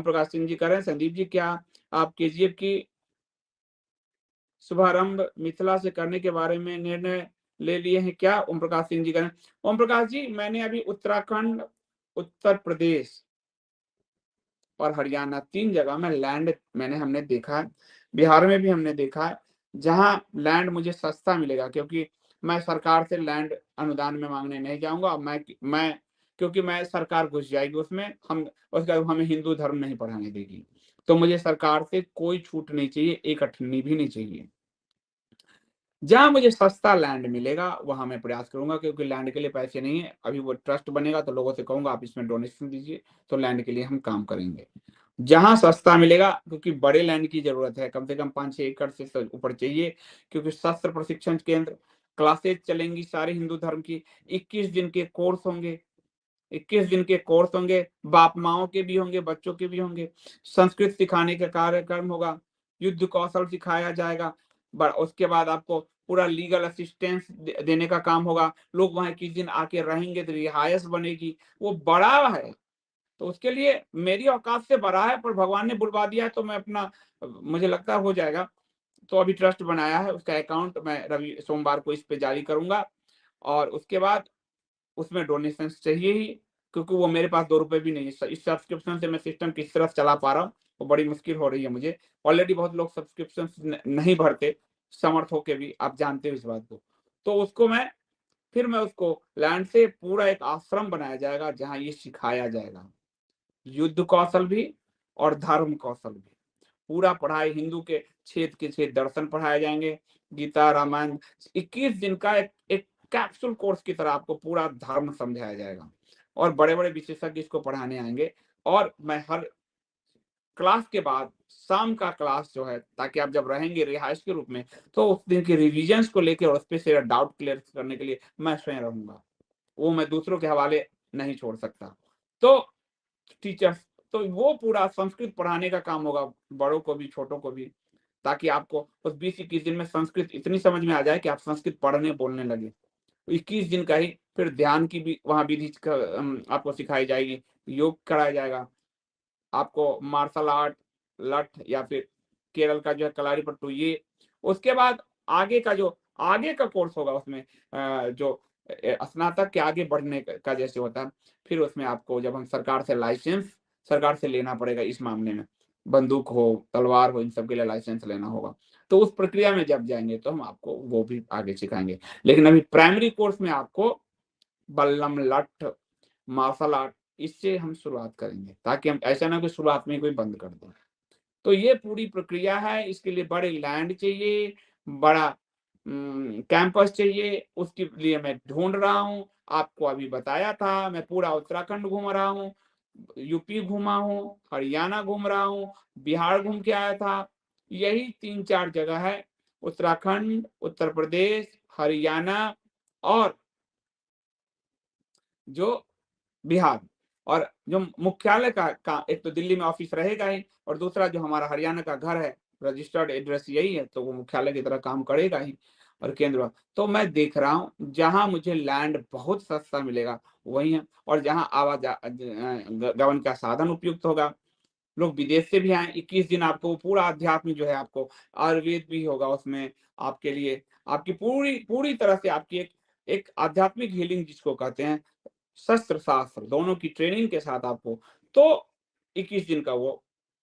प्रकाश सिंह जी कर रहे हैं। संदीप जी, क्या आप केजीएफ की शुभारंभ मिथिला से करने के बारे में निर्णय ले लिए हैं क्या? ओम प्रकाश सिंह जी करें। ओम प्रकाश जी, मैंने अभी उत्तराखंड, उत्तर प्रदेश और हरियाणा 3 जगह में लैंड हमने देखा है। बिहार में भी हमने देखा है, जहाँ लैंड मुझे सस्ता मिलेगा, क्योंकि मैं सरकार से लैंड अनुदान में माँगने नहीं जाऊँगा। मैं क्योंकि मैं सरकार घुस जाएगी उसमें, उसके बाद हमें हिंदू धर्म नहीं पढ़ाने देगी। तो मुझे सरकार से कोई छूट नहीं चाहिए, एक अठन्नी भी नहीं चाहिए। जहाँ मुझे सस्ता लैंड मिलेगा, वहाँ मैं प्रयास करूँगा, क्योंकि लैंड के लिए पैसे नहीं है। अभी वो ट्रस्ट बनेगा तो लोगों से कहूँगा आप इसमें डोनेशन दीजिए, तो लैंड के लिए हम काम करेंगे। जहाँ सस्ता मिलेगा, क्योंकि बड़े लैंड की ज़रूरत है, कम से कम 5-6 एकड़ से तो ऊपर चाहिए, क्योंकि शस्त्र प्रशिक्षण केंद्र, क्लासेस चलेंगी सारे हिंदू धर्म की, 21 दिन के कोर्स होंगे। 21 दिन के कोर्स होंगे, बाप-माँओं के भी होंगे, बच्चों के भी होंगे। संस्कृत सिखाने का कार्यक्रम होगा, युद्ध कौशल सिखाया जाएगा। उसके बाद आपको पूरा लीगल असिस्टेंस देने का काम होगा। लोग वहाँ 21 दिन आके रहेंगे तो रिहाइश बनेगी। वो बड़ा है, तो उसके लिए मेरी औकात से बड़ा है, पर भगवान ने बुलवा दिया है तो मैं अपना मुझे लगता है हो जाएगा। तो अभी ट्रस्ट बनाया है, उसका अकाउंट मैं सोमवार को इस पे जारी करूँगा, और उसके बाद उसमें डोनेशंस चाहिए ही, क्योंकि वो मेरे पास ₹2 भी नहीं है। इस सब्सक्रिप्शन से मैं सिस्टम किस तरह से चला पा रहा हूँ, वो बड़ी मुश्किल हो रही है मुझे। ऑलरेडी बहुत लोग सब्सक्रिप्शंस नहीं भरते, समर्थ होके भी, आप जानते हो इस बात को। तो उसको मैं उसको लैंड से पूरा एक आश्रम बनाया जाएगा, जहाँ ये सिखाया जाएगा। युद्ध कौशल भी और धर्म कौशल भी। पूरा पढ़ाई हिंदू के छेद के छेद दर्शन पढ़ाए जाएँगे, गीता, रामायण, 21 दिन का एक एक कैप्सूल कोर्स की तरह आपको पूरा धर्म समझाया जाएगा, और बड़े-बड़े विशेषज्ञ इसको पढ़ाने आएँगे। और मैं हर क्लास के बाद शाम का क्लास जो है, ताकि आप जब रहेंगे रिहाइश के रूप में, तो उस दिन के रिविजन्स को लेके और उसपे से डाउट क्लियर करने के लिए मैं स्वयं रहूँगा। वो मैं दूसरों के हवाले नहीं छोड़ सकता। तो टीचर्स, तो वो पूरा संस्कृत पढ़ाने का काम होगा, बड़ों को भी, छोटों को भी, ताकि आपको उस 20-21 दिन में संस्कृत इतनी समझ में आ जाए कि आप संस्कृत पढ़ने बोलने लगे। 21 दिन का ही फिर ध्यान की भी वहाँ विधि आपको सिखाई जाएगी, योग कराया जाएगा, आपको मार्शल आर्ट, लठ, या फिर केरल का जो है कलारीपयट्टू ये। उसके बाद आगे का कोर्स होगा उसमें, जो स्नातक के आगे बढ़ने का जैसे होता है, फिर उसमें आपको जब हम सरकार से लेना पड़ेगा इस मामले में। बंदूक हो, तलवार हो, इन सब के लिए लाइसेंस लेना होगा। तो उस प्रक्रिया में जब जाएँगे तो हम आपको वो भी आगे सिखाएँगे। लेकिन अभी प्राइमरी कोर्स में आपको बल्लम, लठ, मार्शल आर्ट, इससे हम शुरुआत करेंगे, ताकि हम ऐसा ना कि शुरुआत में कोई बंद कर दें। तो ये पूरी प्रक्रिया है, इसके लिए बड़े लैंड चाहिए, बड़ा कैंपस चाहिए, उसके लिए मैं ढूँढ रहा हूँ। आपको अभी बताया था, मैं पूरा उत्तराखंड घूम रहा हूँ, यूपी घूमा हूँ, हरियाणा घूम रहा हूँ, बिहार घूम के आया था। यही 3-4 जगह है, उत्तराखंड, उत्तर प्रदेश, हरियाणा और जो बिहार, और जो मुख्यालय का एक तो दिल्ली में ऑफिस रहेगा ही, और दूसरा जो हमारा हरियाणा का घर है, रजिस्टर्ड एड्रेस यही है, तो वो मुख्यालय की तरह काम करेगा ही, और केंद्र। तो मैं देख रहा हूँ, जहाँ मुझे लैंड बहुत सस्ता मिलेगा वही है, और जहाँ गमन का साधन उपयुक्त होगा, लोग विदेश से भी आए। 21 दिन आपको वो पूरा अध्यात्म जो है, आपको आयुर्वेद भी होगा उसमें आपके लिए, आपकी पूरी पूरी तरह से आपकी एक एक आध्यात्मिक हीलिंग जिसको कहते हैं, शस्त्र शास्त्र दोनों की ट्रेनिंग के साथ आपको, तो 21 दिन का वो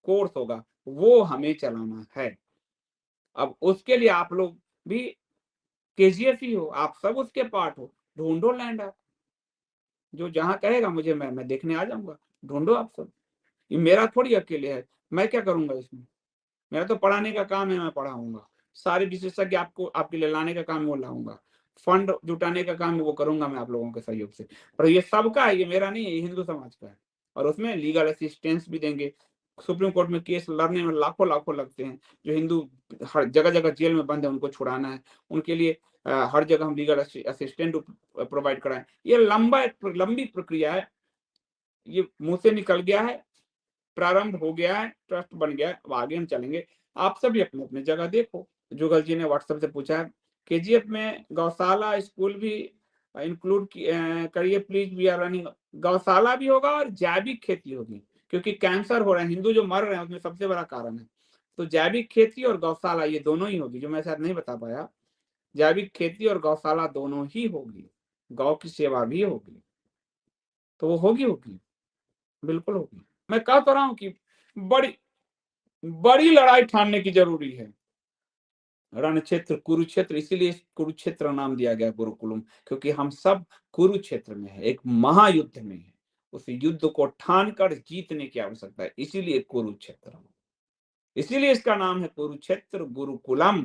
कोर्स होगा, वो हमें चलाना है। अब उसके लिए आप लोग भी केजीएफ ही हो, आप सब उसके पार्ट हो। ढूँढो लैंड आप, जो जहाँ कहेगा मुझे, मैं देखने आ जाऊँगा। ढूँढो आप सब। ये मेरा थोड़ी अकेले है, मैं क्या करूँगा इसमें? मेरा तो पढ़ाने का काम है, मैं पढ़ाऊँगा। सारे विशेषज्ञ आपको आपके लिए लाने का काम है, वो लाऊँगा। फंड जुटाने का काम है, वो करूँगा मैं आप लोगों के सहयोग से। पर ये सबका है, ये मेरा नहीं है, ये हिंदू समाज का है। और उसमें लीगल असिस्टेंस भी देंगे। सुप्रीम कोर्ट में केस लड़ने में लाखों-लाखों लगते हैं। जो हिंदू हर जगह-जगह जेल में बंद है, उनको छुड़ाना है। उनके लिए हर जगह हम लीगल असिस्टेंट प्रोवाइड कराएँ। ये लंबी प्रक्रिया है। ये मुँह से निकल गया है, प्रारंभ हो गया है, ट्रस्ट बन गया है, अब आगे हम चलेंगे। आप सभी अपनी-अपनी जगह देखो। जुगल जी ने व्हाट्सएप से पूछा है, केजीएफ में गौशाला, स्कूल भी इंक्लूड करिए प्लीज़, वी आर रनिंग। गौशाला भी होगा और जैविक खेती होगी, क्योंकि कैंसर हो रहे हैं, हिंदू जो मर रहे हैं उसमें सबसे बड़ा कारण है। तो जैविक खेती और गौशाला ये दोनों ही होगी, जो मैं शायद नहीं बता पाया। जैविक खेती और गौशाला दोनों ही होगी, गौ की सेवा भी होगी, तो वो होगी, बिल्कुल होगी। मैं कह तो रहा हूँ कि बड़ी बड़ी लड़ाई ठानने की जरूरी है। रण क्षेत्र कुरुक्षेत्र, इसीलिए कुरुक्षेत्र नाम दिया गया गुरुकुलम, क्योंकि हम सब कुरुक्षेत्र में है, एक महायुद्ध में है। उस युद्ध को ठान कर जीतने की आवश्यकता है, इसीलिए कुरुक्षेत्र, इसीलिए इसका नाम है कुरुक्षेत्र गुरुकुलम,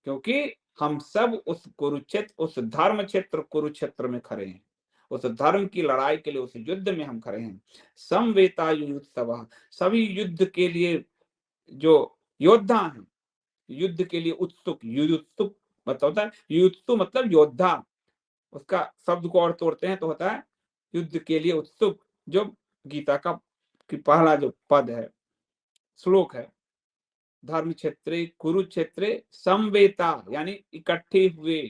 क्योंकि हम सब उस कुरुक्षेत्र, उस धर्म क्षेत्र कुरुक्षेत्र में खड़े हैं। उस धर्म की लड़ाई के लिए, उस युद्ध में हम खड़े हैं। समवेता युयुत्सवः, सभी युद्ध के लिए जो योद्धा हैं, युद्ध के लिए उत्सुक, युयुत्सुक मतलब होता है, युयुत्सु मतलब योद्धा, उसका शब्द को और तोड़ते हैं तो होता है युद्ध के लिए उत्सुक, जो गीता का पहला जो पद है, श्लोक है। धर्म क्षेत्रे कुरुक्षेत्रे समवेता यानी इकट्ठे हुए,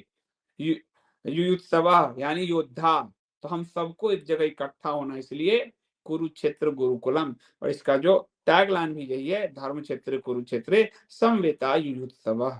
युयुत्सवा यानी योद्धा, तो हम सबको एक जगह इकट्ठा होना, इसलिए कुरुक्षेत्र गुरुकुलम। और इसका जो टैगलाइन भी यही है, धर्म क्षेत्र कुरुक्षेत्रे समवेता युयुत्सवा।